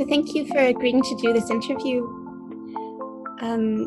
So thank you for agreeing to do this interview.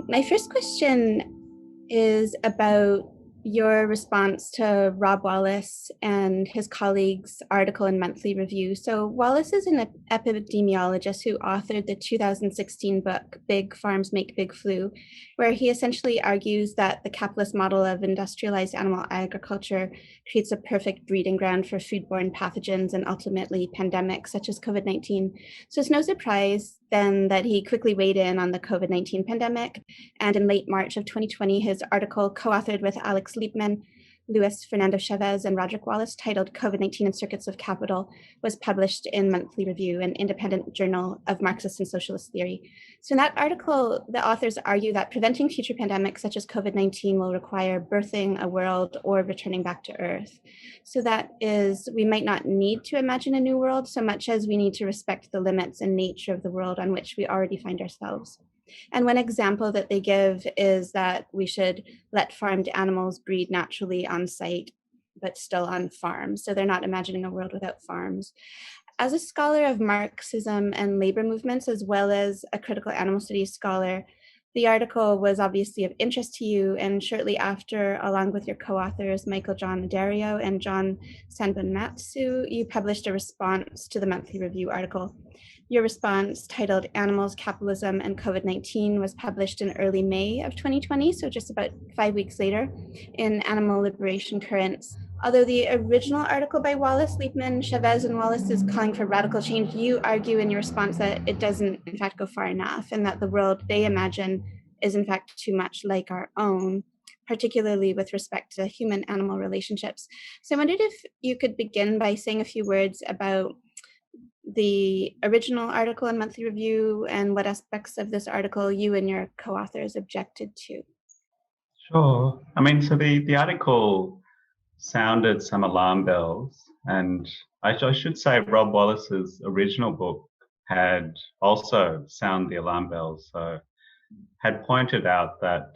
My first question is about your response to Rob Wallace and his colleagues' article in Monthly Review. So Wallace is an epidemiologist who authored the 2016 book, Big Farms Make Big Flu, where he essentially argues that the capitalist model of industrialized animal agriculture creates a perfect breeding ground for foodborne pathogens and ultimately pandemics such as COVID-19. So it's no surprise then that he quickly weighed in on the COVID-19 pandemic. And in late March of 2020, his article, co-authored with Alex Liebman, Luis Fernando Chavez, and Roderick Wallace, titled COVID-19 and Circuits of Capital, was published in Monthly Review, an independent journal of Marxist and socialist theory. So in that article, the authors argue that preventing future pandemics such as COVID-19 will require birthing a world or returning back to Earth. So that is, we might not need to imagine a new world so much as we need to respect the limits and nature of the world on which we already find ourselves. And one example that they give is that we should let farmed animals breed naturally on site, but still on farms. So they're not imagining a world without farms. As a scholar of Marxism and labor movements, as well as a critical animal studies scholar, the article was obviously of interest to you, and shortly after, along with your co-authors, Michael John Dario and John Sanbonmatsu, you published a response to the Monthly Review article. Your response, titled Animals, Capitalism, and COVID-19, was published in early May of 2020, so just about 5 weeks later, in Animal Liberation Currents. Although the original article by Wallace, Liebman, Chavez, and Wallace is calling for radical change, you argue in your response that it doesn't, in fact, go far enough, and that the world they imagine is, in fact, too much like our own, particularly with respect to human-animal relationships. So I wondered if you could begin by saying a few words about the original article in Monthly Review and what aspects of this article you and your co-authors objected to. Sure. I mean, so the article sounded some alarm bells, and I should say Rob Wallace's original book had also sounded the alarm bells, so had pointed out that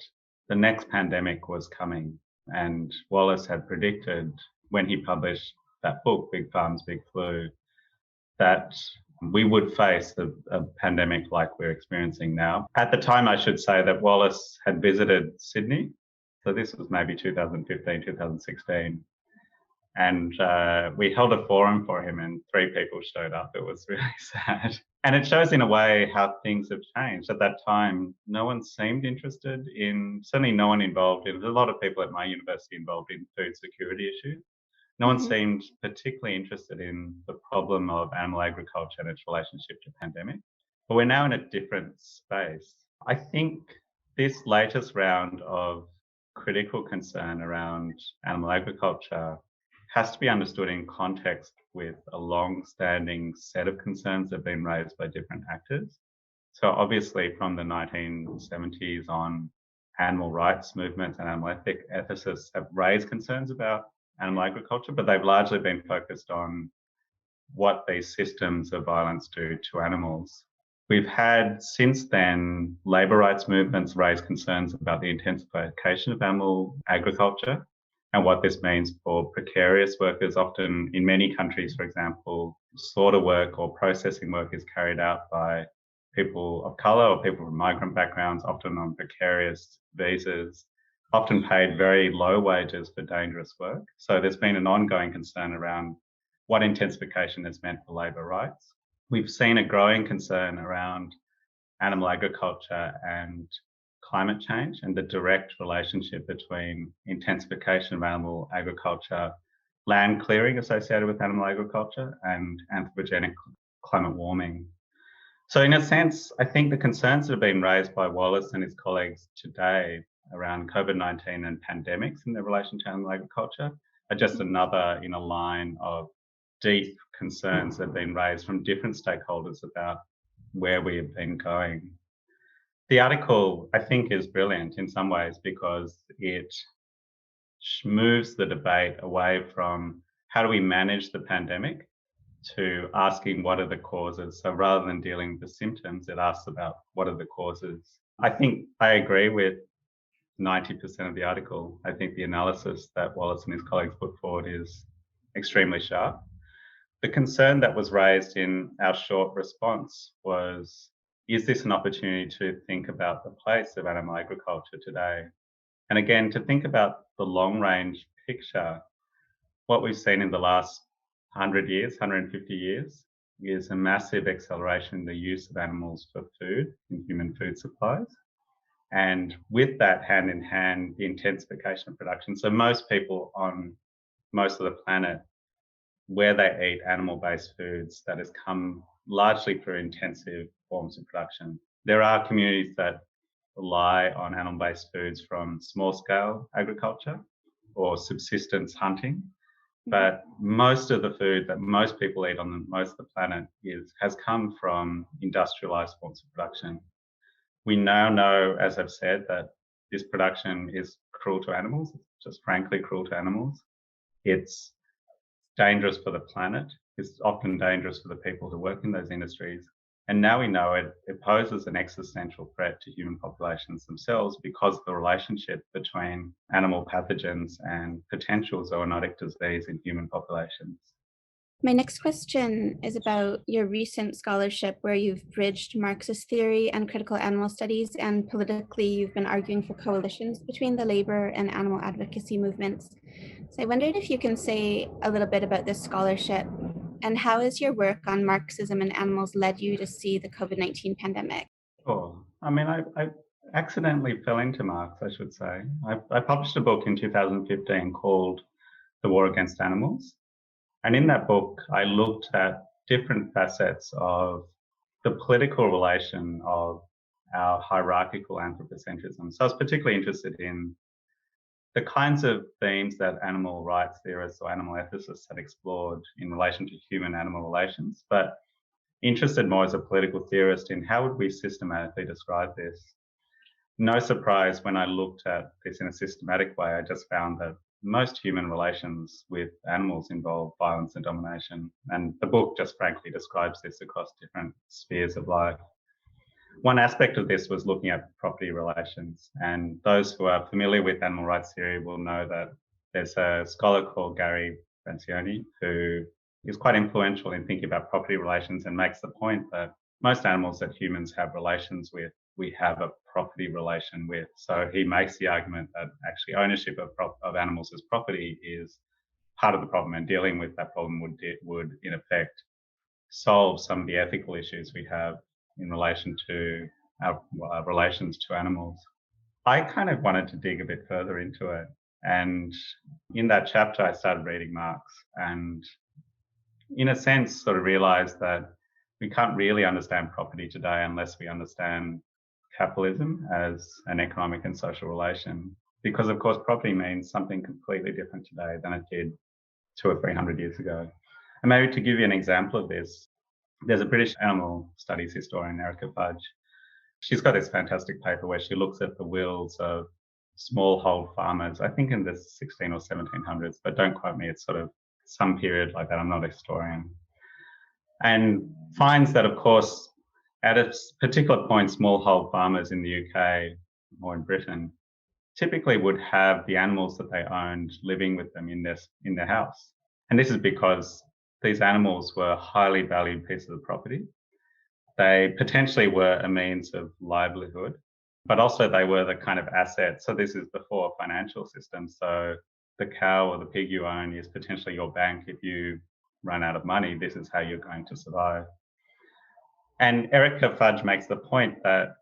the next pandemic was coming, and Wallace had predicted when he published that book, Big Farms, Big Flu, that we would face a pandemic like we're experiencing now. At the time, I should say that Wallace had visited Sydney. So this was maybe 2015, 2016. And we held a forum for him and 3 people showed up. It was really sad. And it shows in a way how things have changed. At that time, no one seemed interested in, certainly no one involved in, there's a lot of people at my university involved in food security issues. No one seemed particularly interested in the problem of animal agriculture and its relationship to pandemic. But we're now in a different space. I think this latest round of critical concern around animal agriculture has to be understood in context with a long-standing set of concerns that have been raised by different actors. So obviously from the 1970s on, animal rights movements and animal ethicists have raised concerns about animal agriculture, but they've largely been focused on what these systems of violence do to animals. We've had since then labour rights movements raise concerns about the intensification of animal agriculture and what this means for precarious workers. Often in many countries, for example, slaughter work or processing work is carried out by people of colour or people from migrant backgrounds, often on precarious visas, often paid very low wages for dangerous work. So there's been an ongoing concern around what intensification has meant for labour rights. We've seen a growing concern around animal agriculture and climate change and the direct relationship between intensification of animal agriculture, land clearing associated with animal agriculture, and anthropogenic climate warming. So in a sense, I think the concerns that have been raised by Wallace and his colleagues today around COVID-19 and pandemics in their relation to animal agriculture are just another in a line of deep concerns that have been raised from different stakeholders about where we have been going. The article, I think, is brilliant in some ways because it moves the debate away from how do we manage the pandemic to asking what are the causes. So rather than dealing with the symptoms, it asks about what are the causes. I think I agree with 90% of the article. I think the analysis that Wallace and his colleagues put forward is extremely sharp. the concern that was raised in our short response was, is this an opportunity to think about the place of animal agriculture today? And again, to think about the long range picture, what we've seen in the last 100 years, 150 years, is a massive acceleration in the use of animals for food in human food supplies. And with that, hand in hand, the intensification of production. So most people on most of the planet, where they eat animal-based foods, that has come largely through intensive forms of production. There are communities that rely on animal-based foods from small-scale agriculture or subsistence hunting, but most of the food that most people eat on most of the planet has come from industrialized forms of production. We now know, as I've said, that this production is cruel to animals, just frankly cruel to animals. It's dangerous for the planet. It's often dangerous for the people who work in those industries. And now we know it poses an existential threat to human populations themselves because of the relationship between animal pathogens and potential zoonotic disease in human populations. My next question is about your recent scholarship where you've bridged Marxist theory and critical animal studies, and politically you've been arguing for coalitions between the labor and animal advocacy movements. So I wondered if you can say a little bit about this scholarship and how has your work on Marxism and animals led you to see the COVID-19 pandemic? Sure. I mean, I accidentally fell into Marx, I should say. I published a book in 2015 called The War Against Animals. And in that book, I looked at different facets of the political relation of our hierarchical anthropocentrism. So I was particularly interested in the kinds of themes that animal rights theorists or animal ethicists had explored in relation to human-animal relations, but interested more as a political theorist in how would we systematically describe this. No surprise, when I looked at this in a systematic way, I just found that most human relations with animals involve violence and domination. And the book just frankly describes this across different spheres of life. One aspect of this was looking at property relations. And those who are familiar with animal rights theory will know that there's a scholar called Gary Francione who is quite influential in thinking about property relations and makes the point that most animals that humans have relations with, we have a property relation with. So he makes the argument that actually ownership of animals as property is part of the problem, and dealing with that problem would in effect solve some of the ethical issues we have in relation to our relations to animals. I kind of wanted to dig a bit further into it. And in that chapter, I started reading Marx and in a sense sort of realized that we can't really understand property today unless we understand capitalism as an economic and social relation. Because of course, property means something completely different today than it did 200 or 300 years ago. And maybe to give you an example of this, there's a British animal studies historian, Erica Fudge. She's got this fantastic paper where she looks at the wills of smallhold farmers, I think in the 16 or 1700s, but don't quote me, it's sort of some period like that, I'm not a historian. And finds that, of course, at a particular point, smallhold farmers in the UK or in Britain typically would have the animals that they owned living with them in their house. And this is because these animals were highly valued pieces of property. They potentially were a means of livelihood, but also they were the kind of asset. So this is before a financial system. So the cow or the pig you own is potentially your bank. If you run out of money, this is how you're going to survive. And Erica Fudge makes the point that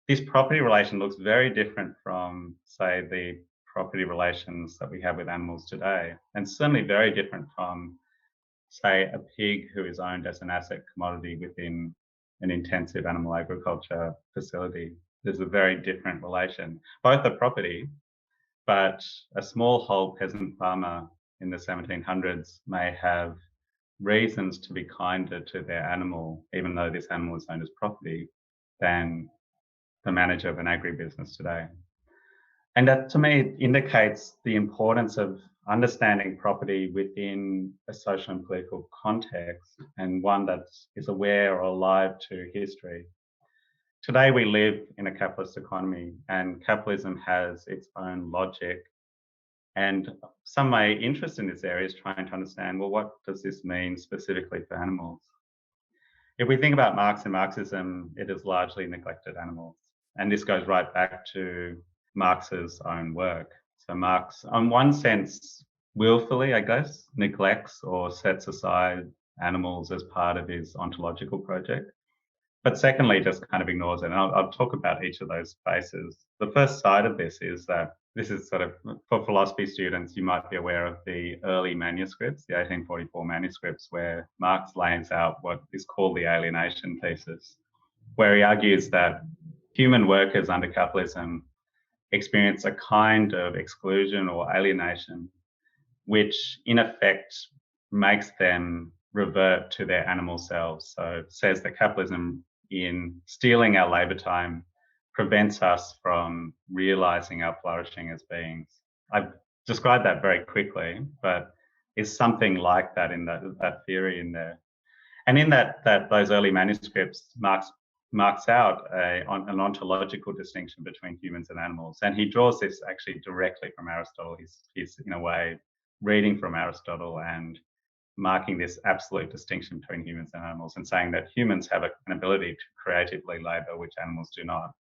this property relation looks very different from, say, the property relations that we have with animals today, and certainly very different from, say, a pig who is owned as an asset commodity within an intensive animal agriculture facility. There's a very different relation. Both are property, but a smallhold peasant farmer in the 1700s may have reasons to be kinder to their animal, even though this animal is owned as property, than the manager of an agribusiness today. And that to me indicates the importance of understanding property within a social and political context, and one that is aware or alive to history. Today we live in a capitalist economy, and capitalism has its own logic And some of my interest in this area is trying to understand, well, what does this mean specifically for animals? If we think about Marx and Marxism, it has largely neglected animals. And this goes right back to Marx's own work. So Marx, on one sense, willfully, I guess, neglects or sets aside animals as part of his ontological project. But secondly, just kind of ignores it. And I'll talk about each of those spaces. The first side of this is that this is sort of, for philosophy students, you might be aware of the early manuscripts, the 1844 manuscripts, where Marx lays out what is called the alienation thesis, where he argues that human workers under capitalism experience a kind of exclusion or alienation, which in effect makes them revert to their animal selves. So it says that capitalism, in stealing our labour time, prevents us from realising our flourishing as beings. I've described that very quickly, but it's something like that in that theory in there. And in those early manuscripts, Marx marks out an ontological distinction between humans and animals. And he draws this actually directly from Aristotle. He's in a way reading from Aristotle and marking this absolute distinction between humans and animals and saying that humans have an ability to creatively labour, which animals do not.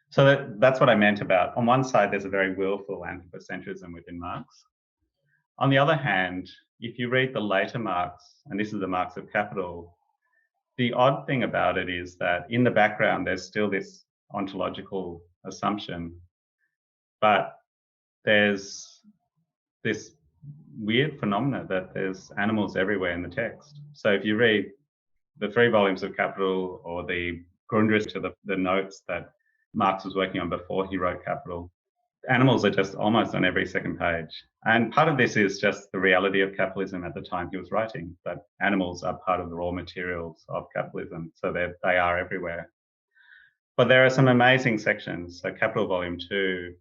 So that's what I meant about, on one side, there's a very willful anthropocentrism within Marx. On the other hand, if you read the later Marx, and this is the Marx of Capital, the odd thing about it is that in the background, there's still this ontological assumption, but there's this weird phenomena that there's animals everywhere in the text. So if you read the 3 volumes of Capital or the Grundrisse to the notes that Marx was working on before he wrote Capital, animals are just almost on every second page. And part of this is just the reality of capitalism at the time he was writing, that animals are part of the raw materials of capitalism, so they are everywhere. But there are some amazing sections. So Capital Volume 2,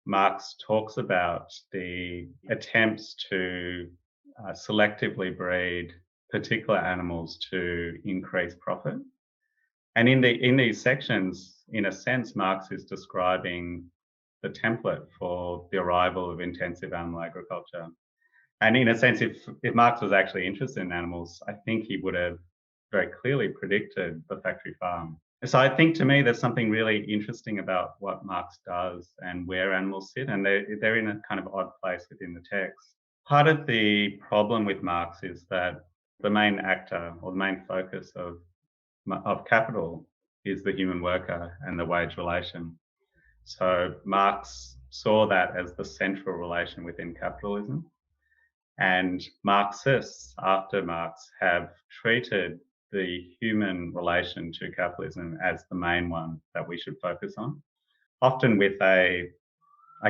Marx talks about the attempts to selectively breed particular animals to increase profit. And in these sections, in a sense, Marx is describing the template for the arrival of intensive animal agriculture. And in a sense, if Marx was actually interested in animals, I think he would have very clearly predicted the factory farm. So I think, to me, there's something really interesting about what Marx does and where animals sit, and they're in a kind of odd place within the text. Part of the problem with Marx is that the main actor or the main focus of Capital is the human worker and the wage relation. So Marx saw that as the central relation within capitalism. And Marxists after Marx have treated the human relation to capitalism as the main one that we should focus on, often with I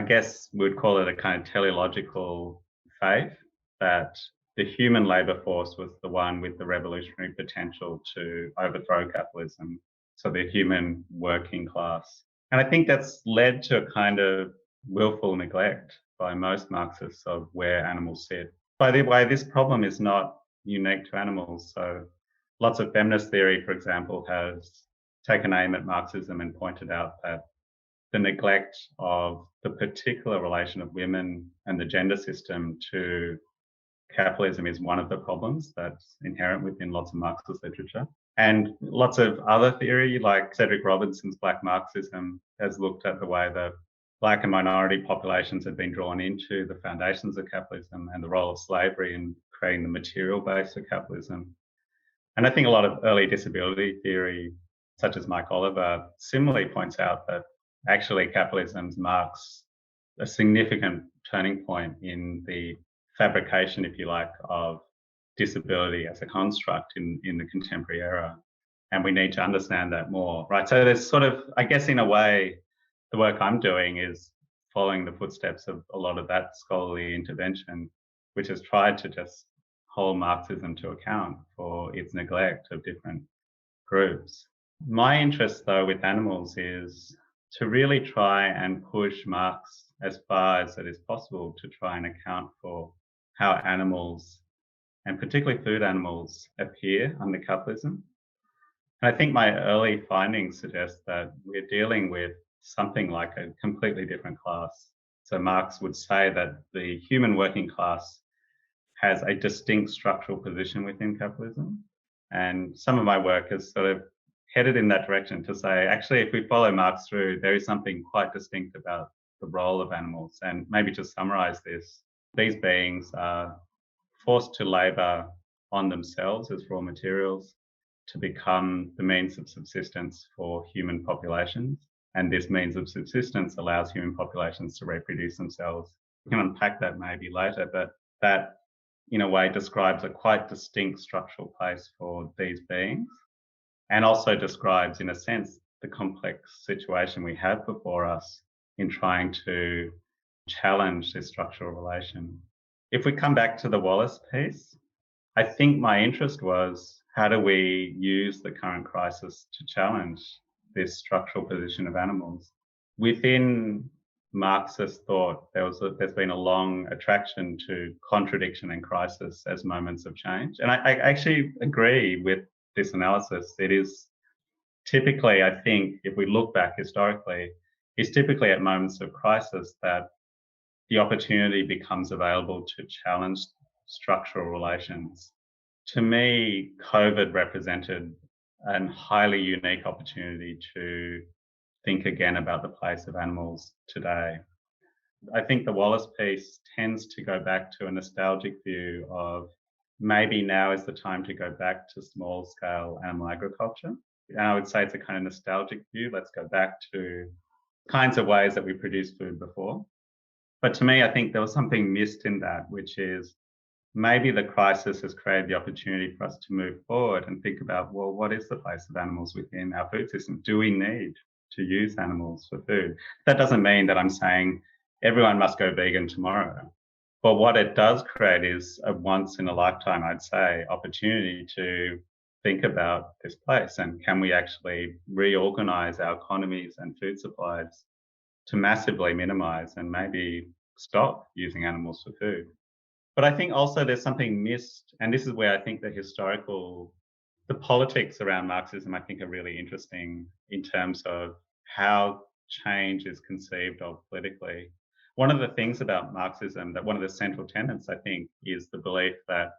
guess we'd call it a kind of teleological faith that the human labour force was the one with the revolutionary potential to overthrow capitalism, so the human working class. And I think that's led to a kind of willful neglect by most Marxists of where animals sit. By the way, this problem is not unique to animals. So lots of feminist theory, for example, has taken aim at Marxism and pointed out that the neglect of the particular relation of women and the gender system to capitalism is one of the problems that's inherent within lots of Marxist literature. And lots of other theory, like Cedric Robinson's Black Marxism, has looked at the way that Black and minority populations have been drawn into the foundations of capitalism and the role of slavery in creating the material base of capitalism. And I think a lot of early disability theory, such as Mike Oliver, similarly points out that actually capitalism marks a significant turning point in the fabrication, if you like, of disability as a construct in the contemporary era. And we need to understand that more, right? So there's sort of, I guess in a way, the work I'm doing is following the footsteps of a lot of that scholarly intervention, which has tried to just hold Marxism to account for its neglect of different groups. My interest, though, with animals is to really try and push Marx as far as it is possible to try and account for how animals, and particularly food animals, appear under capitalism. And I think my early findings suggest that we're dealing with something like a completely different class. So Marx would say that the human working class has a distinct structural position within capitalism. And some of my work has sort of headed in that direction to say, actually, if we follow Marx through, there is something quite distinct about the role of animals. And maybe to summarize this, these beings are forced to labour on themselves as raw materials to become the means of subsistence for human populations. And this means of subsistence allows human populations to reproduce themselves. We can unpack that maybe later, but that in a way describes a quite distinct structural place for these beings, and also describes, in a sense, the complex situation we have before us in trying to challenge this structural relation. If we come back to the Wallace piece, I think my interest was, how do we use the current crisis to challenge this structural position of animals? Within Marxist thought, there's been a long attraction to contradiction and crisis as moments of change. And I actually agree with this analysis. It is typically, I think, if we look back historically, it's typically at moments of crisis that the opportunity becomes available to challenge structural relations. To me, COVID represented a highly unique opportunity to think again about the place of animals today. I think the Wallace piece tends to go back to a nostalgic view of maybe now is the time to go back to small scale animal agriculture. And I would say it's a kind of nostalgic view. Let's go back to kinds of ways that we produced food before. But to me, I think there was something missed in that, which is maybe the crisis has created the opportunity for us to move forward and think about, well, what is the place of animals within our food system? Do we need to use animals for food? That doesn't mean that I'm saying everyone must go vegan tomorrow. But what it does create is a once in a lifetime, I'd say, opportunity to think about this place, and can we actually reorganize our economies and food supplies to massively minimize and maybe stop using animals for food. But I think also there's something missed, and this is where I think the politics around Marxism, I think, are really interesting in terms of how change is conceived of politically. One of the things about Marxism, that one of the central tenets, I think, is the belief that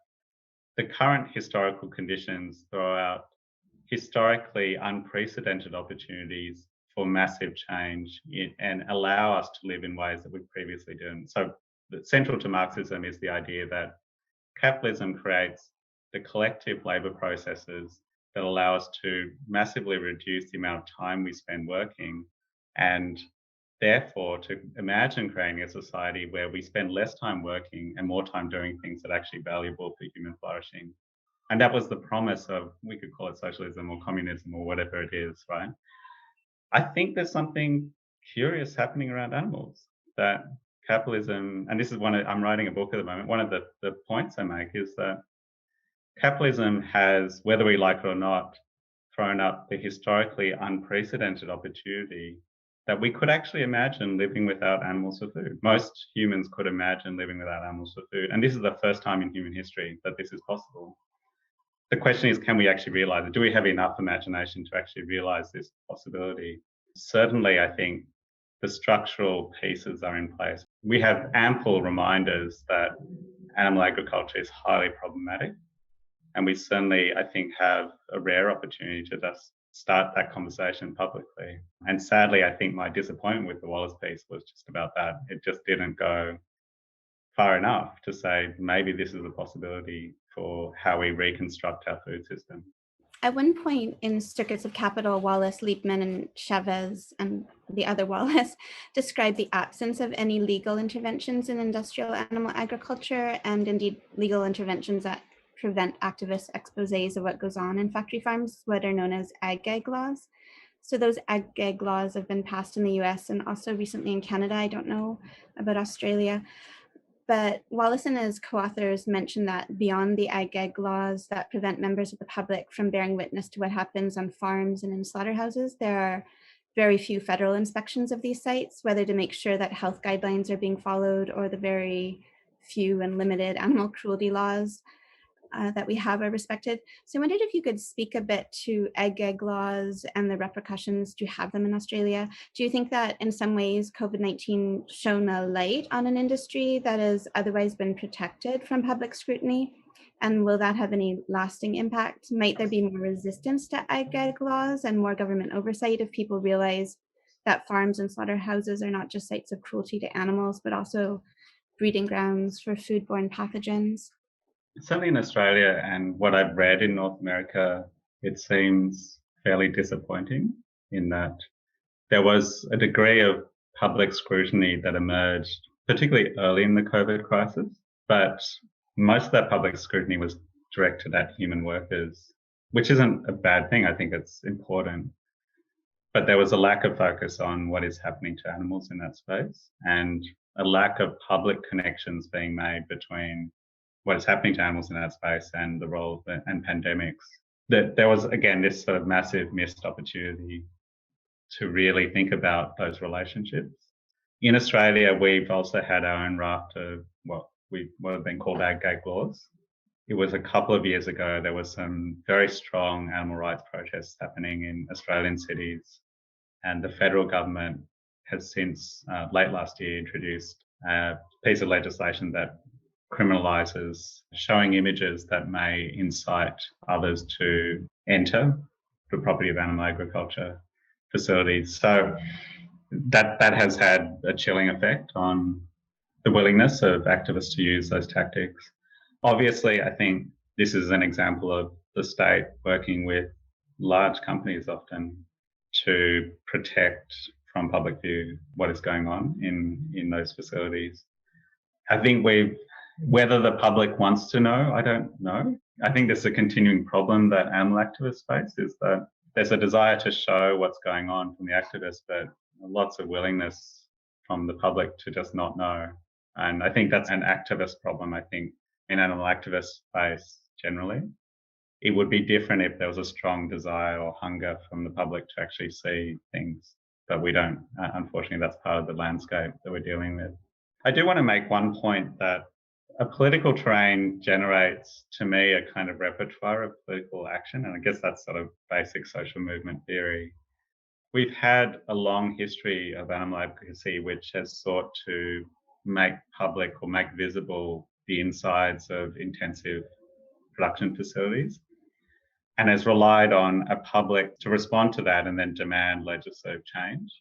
the current historical conditions throw out historically unprecedented opportunities for massive change and allow us to live in ways that we previously didn't. So central to Marxism is the idea that capitalism creates the collective labour processes that allow us to massively reduce the amount of time we spend working, and therefore to imagine creating a society where we spend less time working and more time doing things that are actually valuable for human flourishing. And that was the promise of, we could call it socialism or communism or whatever it is, right? I think there's something curious happening around animals, that capitalism, and this is I'm writing a book at the moment, one of the points I make is that capitalism has, whether we like it or not, thrown up the historically unprecedented opportunity that we could actually imagine living without animals for food. Most humans could imagine living without animals for food. And this is the first time in human history that this is possible. The question is, can we actually realize it? Do we have enough imagination to actually realize this possibility? Certainly, I think the structural pieces are in place. We have ample reminders that animal agriculture is highly problematic. And we certainly, I think, have a rare opportunity to just start that conversation publicly. And sadly, I think my disappointment with the Wallace piece was just about that. It just didn't go far enough to say maybe this is a possibility for how we reconstruct our food system. At one point in Circuits of Capital, Wallace, Liebman, and Chavez, and the other Wallace, described the absence of any legal interventions in industrial animal agriculture, and indeed legal interventions that prevent activist exposés of what goes on in factory farms, what are known as ag-gag laws. So those ag-gag laws have been passed in the US and also recently in Canada. I don't know about Australia. But Wallace and his co-authors mentioned that beyond the ag-gag laws that prevent members of the public from bearing witness to what happens on farms and in slaughterhouses, there are very few federal inspections of these sites, whether to make sure that health guidelines are being followed or the very few and limited animal cruelty laws. that we have are respected. So I wondered if you could speak a bit to ag gag laws and the repercussions. Do you have them in Australia? Do you think that in some ways COVID-19 shone a light on an industry that has otherwise been protected from public scrutiny? And will that have any lasting impact? Might there be more resistance to ag gag laws and more government oversight if people realize that farms and slaughterhouses are not just sites of cruelty to animals, but also breeding grounds for foodborne pathogens? Certainly in Australia and what I've read in North America, it seems fairly disappointing in that there was a degree of public scrutiny that emerged, particularly early in the COVID crisis, but most of that public scrutiny was directed at human workers, which isn't a bad thing. I think it's important. But there was a lack of focus on what is happening to animals in that space and a lack of public connections being made between what is happening to animals in that space and the role and pandemics. That there was, again, this sort of massive missed opportunity to really think about those relationships. In Australia, we've also had our own raft of what have been called ag gag laws. It was a couple of years ago, there was some very strong animal rights protests happening in Australian cities, and the federal government has since, late last year, introduced a piece of legislation that criminalises showing images that may incite others to enter the property of animal agriculture facilities. So that has had a chilling effect on the willingness of activists to use those tactics. Obviously, I think this is an example of the state working with large companies often to protect from public view what is going on in those facilities. I think whether the public wants to know, I don't know. I think there's a continuing problem that animal activists face is that there's a desire to show what's going on from the activists, but lots of willingness from the public to just not know. And I think that's an activist problem, I think, in animal activist space generally. It would be different if there was a strong desire or hunger from the public to actually see things, but we don't. Unfortunately, that's part of the landscape that we're dealing with. I do want to make one point that a political terrain generates, to me, a kind of repertoire of political action. And I guess that's sort of basic social movement theory. We've had a long history of animal advocacy which has sought to make public or make visible the insides of intensive production facilities and has relied on a public to respond to that and then demand legislative change.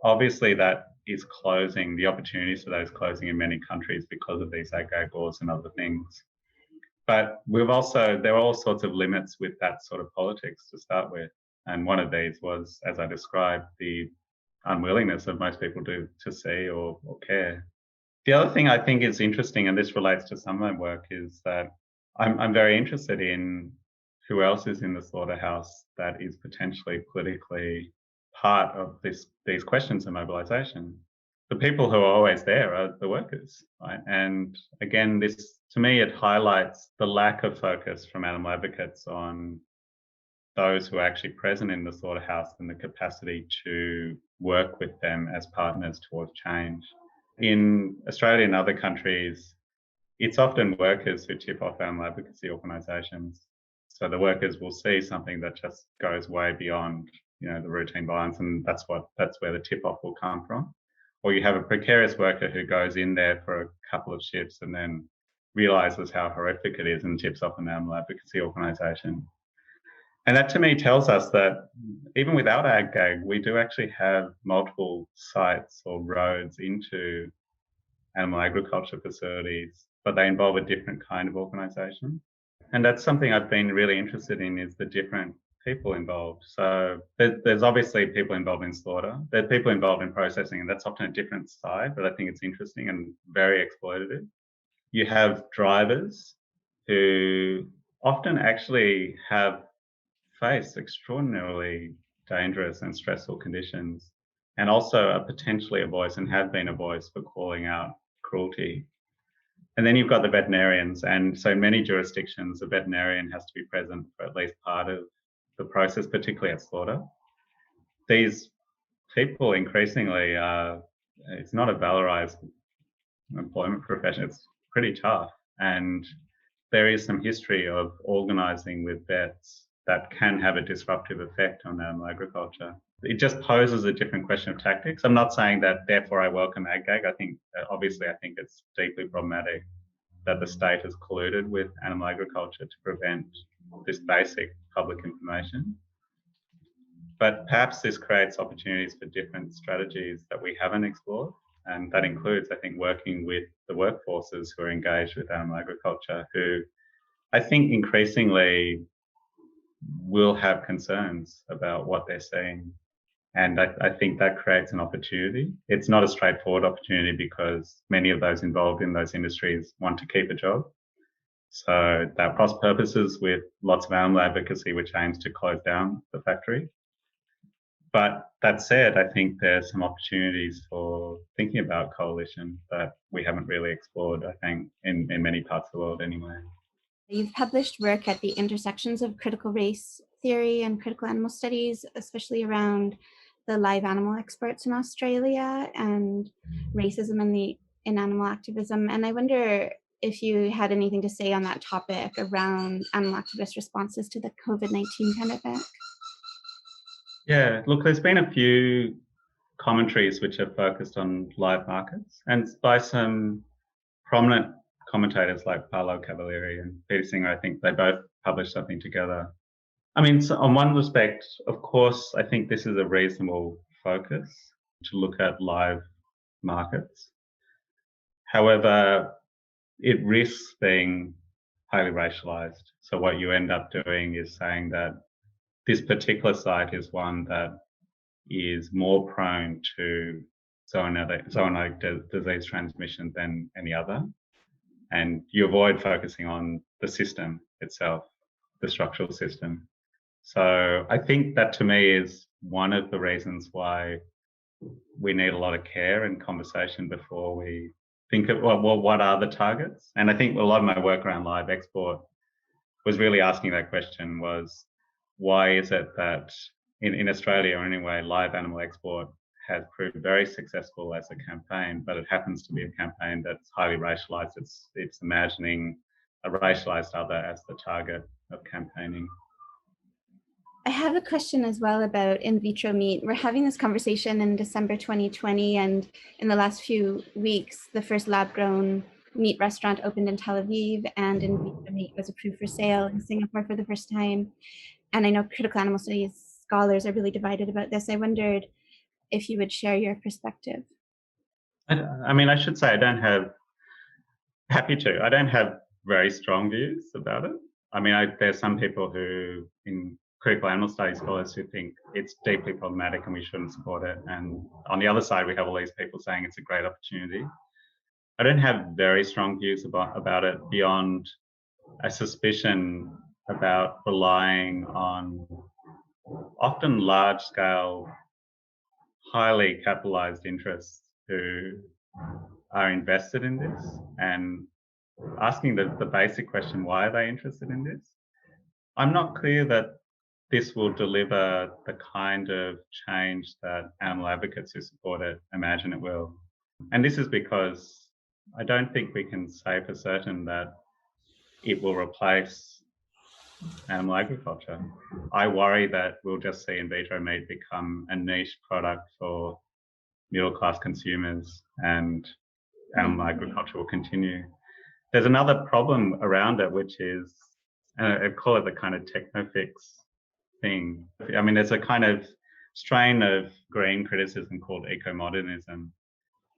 Obviously, that is closing, the opportunities for those closing in many countries because of these ag gag laws and other things. But there are all sorts of limits with that sort of politics to start with. And one of these was, as I described, the unwillingness of most people to see or care. The other thing I think is interesting, and this relates to some of my work, is that I'm very interested in who else is in the slaughterhouse that is potentially politically part of these questions of mobilisation. The people who are always there are the workers, right? And again, this, to me, it highlights the lack of focus from animal advocates on those who are actually present in the slaughterhouse and the capacity to work with them as partners towards change. In Australia and other countries, it's often workers who tip off animal advocacy organisations. So the workers will see something that just goes way beyond, the routine violence, and that's where the tip off will come from. Or you have a precarious worker who goes in there for a couple of shifts and then realises how horrific it is and tips off an animal advocacy organisation. And that to me tells us that even without ag-gag, we do actually have multiple sites or roads into animal agriculture facilities, but they involve a different kind of organisation. And that's something I've been really interested in, is the different people involved. So there's obviously people involved in slaughter, there's people involved in processing, and that's often a different side, but I think it's interesting and very exploitative. You have drivers who often actually have faced extraordinarily dangerous and stressful conditions, and also are potentially a voice and have been a voice for calling out cruelty. And then you've got the veterinarians, and so in many jurisdictions, a veterinarian has to be present for at least part of the process, particularly at slaughter. These people increasingly it's not a valorised employment profession, it's pretty tough. And there is some history of organising with vets that can have a disruptive effect on animal agriculture. It just poses a different question of tactics. I'm not saying that therefore I welcome ag-gag. I think, obviously, I think it's deeply problematic that the state has colluded with animal agriculture to prevent this basic public information. But perhaps this creates opportunities for different strategies that we haven't explored. And that includes, I think, working with the workforces who are engaged with animal agriculture, who I think increasingly will have concerns about what they're seeing. And I think that creates an opportunity. It's not a straightforward opportunity because many of those involved in those industries want to keep a job. So they're cross purposes with lots of animal advocacy, which aims to close down the factory. But that said, I think there's some opportunities for thinking about coalition that we haven't really explored, I think, in many parts of the world anyway. You've published work at the intersections of critical race theory and critical animal studies, especially around the live animal exports in Australia and racism in animal activism. And I wonder if you had anything to say on that topic around animal activist responses to the COVID-19 pandemic. Yeah, look, there's been a few commentaries which are focused on live markets, and by some prominent commentators like Paolo Cavalieri and Peter Singer. I think they both published something together. I mean, so on one respect, of course, I think this is a reasonable focus to look at live markets. However, it risks being highly racialized. So what you end up doing is saying that this particular site is one that is more prone to zoonotic disease transmission than any other. And you avoid focusing on the system itself, the structural system. So I think that to me is one of the reasons why we need a lot of care and conversation before we think of, well, what are the targets? And I think a lot of my work around live export was really asking that question, was why is it that in Australia or anyway, live animal export has proved very successful as a campaign, but it happens to be a campaign that's highly racialized. It's imagining a racialized other as the target of campaigning. I have a question as well about in vitro meat. We're having this conversation in December 2020, and in the last few weeks, the first lab-grown meat restaurant opened in Tel Aviv, and in vitro meat was approved for sale in Singapore for the first time. And I know critical animal studies scholars are really divided about this. I wondered if you would share your perspective. I mean, I should say I don't have very strong views about it. I mean, there's some people who, in critical animal studies scholars, who think it's deeply problematic and we shouldn't support it. And on the other side, we have all these people saying it's a great opportunity. I don't have very strong views about it beyond a suspicion about relying on often large-scale, highly capitalized interests who are invested in this, and asking the basic question, why are they interested in this? I'm not clear that this will deliver the kind of change that animal advocates who support it imagine it will. And this is because I don't think we can say for certain that it will replace animal agriculture. I worry that we'll just see in vitro meat become a niche product for middle-class consumers, and animal agriculture will continue. There's another problem around it, which is, I call it the kind of techno-fix thing. I mean, there's a kind of strain of green criticism called eco-modernism,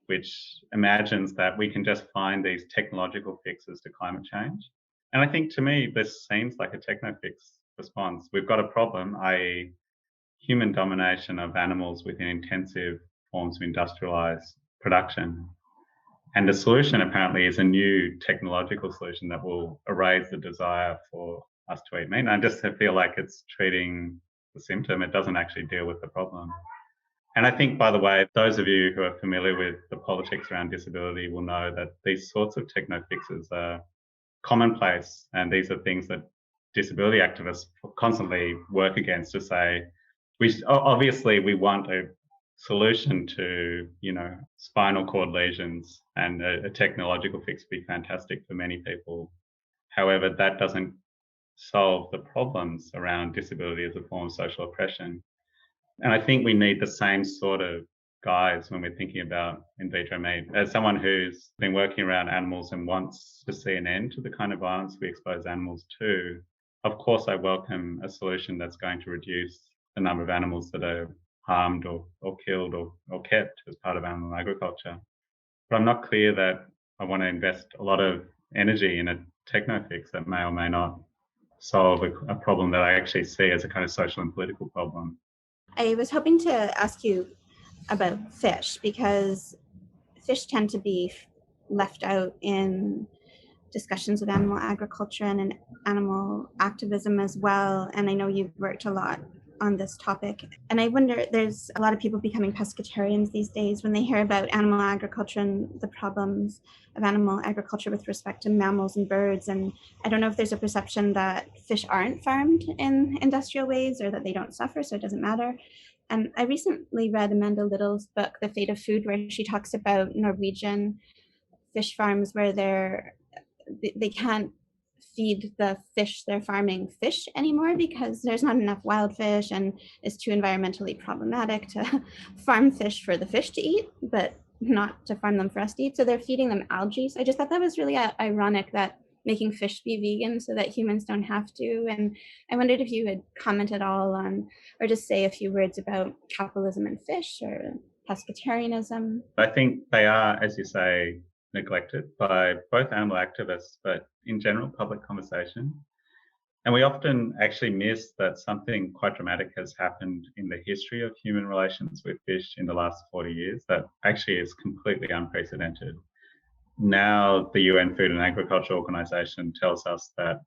which imagines that we can just find these technological fixes to climate change. And I think, to me, this seems like a techno-fix response. We've got a problem, i.e. human domination of animals within intensive forms of industrialized production. And the solution apparently is a new technological solution that will erase the desire for us to eat meat. And I just feel like it's treating the symptom. It doesn't actually deal with the problem. And I think, by the way, those of you who are familiar with the politics around disability will know that these sorts of techno-fixes are commonplace. And these are things that disability activists constantly work against, to say, obviously we want a solution to, spinal cord lesions, and a technological fix would be fantastic for many people. However, that doesn't solve the problems around disability as a form of social oppression. And I think we need the same sort of guides when we're thinking about in vitro meat. As someone who's been working around animals and wants to see an end to the kind of violence we expose animals to, of course I welcome a solution that's going to reduce the number of animals that are harmed or killed or kept as part of animal agriculture. But I'm not clear that I want to invest a lot of energy in a techno fix that may or may not solve a problem that I actually see as a kind of social and political problem. I was hoping to ask you about fish because fish tend to be left out in discussions of animal agriculture and in animal activism as well. And I know you've worked a lot on this topic. And I wonder, there's a lot of people becoming pescatarians these days when they hear about animal agriculture and the problems of animal agriculture with respect to mammals and birds. And I don't know if there's a perception that fish aren't farmed in industrial ways or that they don't suffer, so it doesn't matter. And I recently read Amanda Little's book, The Fate of Food, where she talks about Norwegian fish farms where they can't feed the fish they're farming fish anymore because there's not enough wild fish and it's too environmentally problematic to farm fish for the fish to eat, but not to farm them for us to eat. So they're feeding them algae. So I just thought that was really ironic that making fish be vegan so that humans don't have to. And I wondered if you would comment at all on, or just say a few words about capitalism and fish or pescatarianism. I think they are, as you say, neglected by both animal activists, but in general, public conversation. And we often actually miss that something quite dramatic has happened in the history of human relations with fish in the last 40 years that actually is completely unprecedented. Now, the UN Food and Agriculture Organization tells us that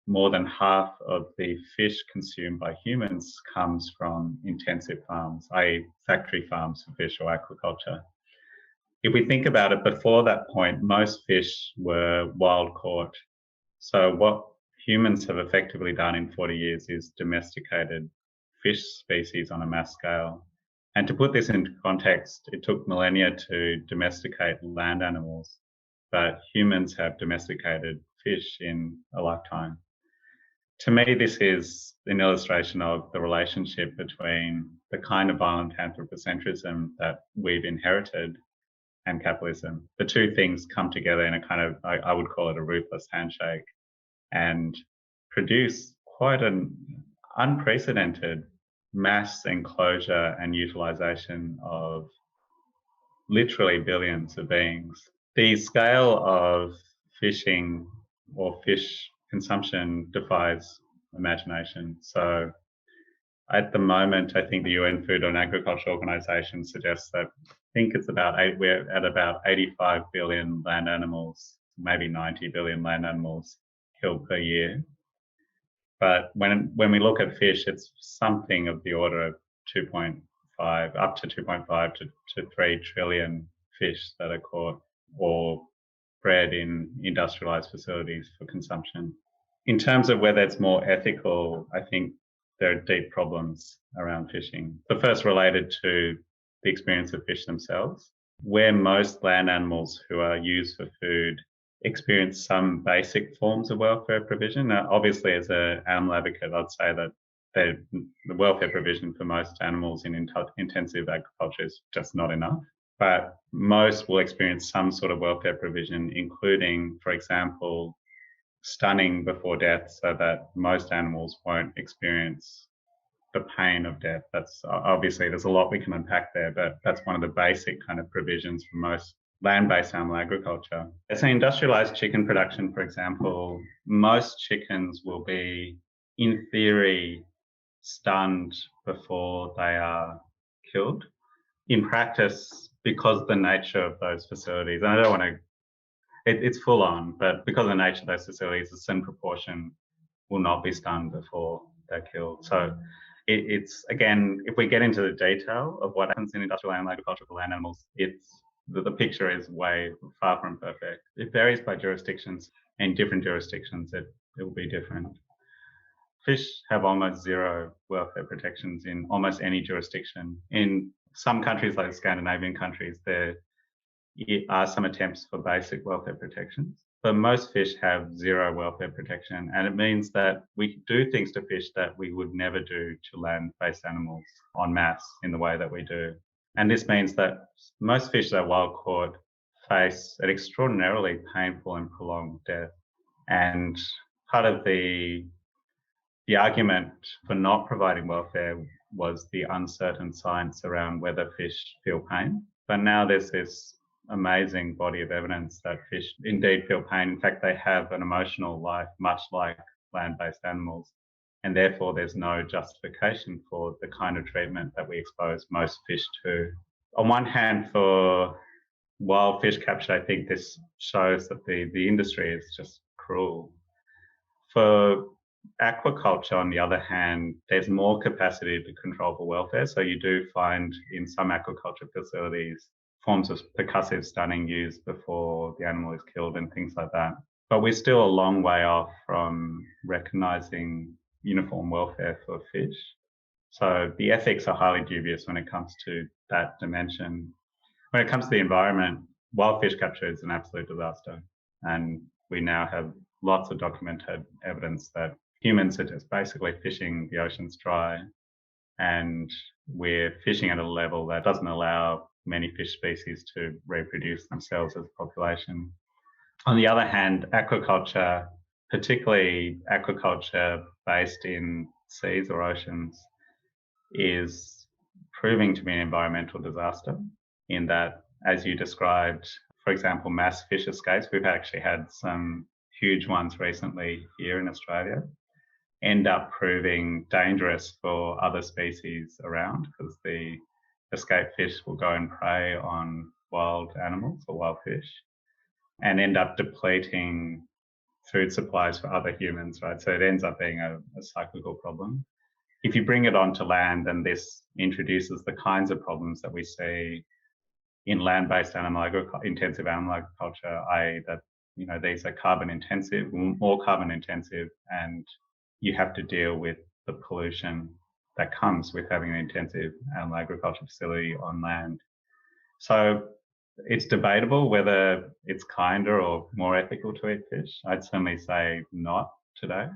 more than half of the fish consumed by humans comes from intensive farms, i.e. factory farms for fish or aquaculture. If we think about it, before that point, most fish were wild caught. So what humans have effectively done in 40 years is domesticated fish species on a mass scale. And to put this into context, it took millennia to domesticate land animals, but humans have domesticated fish in a lifetime. To me, this is an illustration of the relationship between the kind of violent anthropocentrism that we've inherited and capitalism. The two things come together in a kind of, I would call it a ruthless handshake, and produce quite an unprecedented mass enclosure and utilization of literally billions of beings. The scale of fishing or fish consumption defies imagination. So at the moment, I think the UN Food and Agriculture Organization suggests that we're at about 85 billion land animals, maybe 90 billion land animals killed per year. But when we look at fish, it's something of the order of 2.5, up to 2.5 to 3 trillion fish that are caught or bred in industrialized facilities for consumption. In terms of whether it's more ethical, I think there are deep problems around fishing. The first related to the experience of fish themselves, where most land animals who are used for food experience some basic forms of welfare provision. Obviously, as an animal advocate, I'd say that the welfare provision for most animals in intensive agriculture is just not enough. But most will experience some sort of welfare provision, including, for example, stunning before death so that most animals won't experience the pain of death. That's obviously, there's a lot we can unpack there, but that's one of the basic kind of provisions for most land-based animal agriculture. As an industrialized chicken production, for example, most chickens will be, in theory, stunned before they are killed. In practice, because the nature of those facilities, and I don't want to, it's full on, but because of the nature of those facilities, a certain proportion will not be stunned before they're killed. So it's again, if we get into the detail of what happens in industrial animal agriculture for land animals, the picture is way far from perfect. It varies by jurisdictions. In different jurisdictions, it will be different. Fish have almost zero welfare protections in almost any jurisdiction. In some countries, like Scandinavian countries, there are some attempts for basic welfare protections. but most fish have zero welfare protection, and it means that we do things to fish that we would never do to land-based animals en masse in the way that we do. And this means that most fish that are wild caught face an extraordinarily painful and prolonged death. And part of the argument for not providing welfare was the uncertain science around whether fish feel pain. But now there's this amazing body of evidence that fish indeed feel pain. In fact, they have an emotional life, much like land-based animals. And therefore, there's no justification for the kind of treatment that we expose most fish to. On one hand, for wild fish capture, I think this shows that the industry is just cruel. For aquaculture, on the other hand, there's more capacity to control for welfare. So you do find in some aquaculture facilities forms of percussive stunning used before the animal is killed and things like that. But we're still a long way off from recognising uniform welfare for fish. So the ethics are highly dubious when it comes to that dimension. When it comes to the environment, wild fish capture is an absolute disaster. And we now have lots of documented evidence that humans are just basically fishing the oceans dry, and we're fishing at a level that doesn't allow many fish species to reproduce themselves as a population. On the other hand, aquaculture, particularly aquaculture based in seas or oceans, is proving to be an environmental disaster in that, as you described, for example, mass fish escapes, we've actually had some huge ones recently here in Australia, end up proving dangerous for other species around because the escaped fish will go and prey on wild animals or wild fish and end up depleting food supplies for other humans, right? So it ends up being a cyclical problem. If you bring it onto land, then this introduces the kinds of problems that we see in land-based intensive animal agriculture, i.e. that these are carbon intensive, more carbon intensive, and you have to deal with the pollution that comes with having an intensive animal agriculture facility on land. So it's debatable whether it's kinder or more ethical to eat fish. I'd certainly say not today.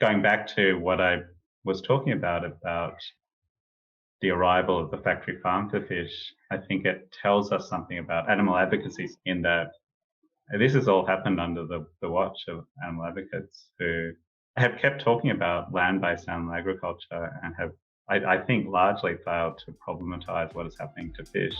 Going back to what I was talking about the arrival of the factory farm for fish, I think it tells us something about animal advocacy in that this has all happened under the watch of animal advocates who have kept talking about land-based animal agriculture and have, I think, largely failed to problematize what is happening to fish.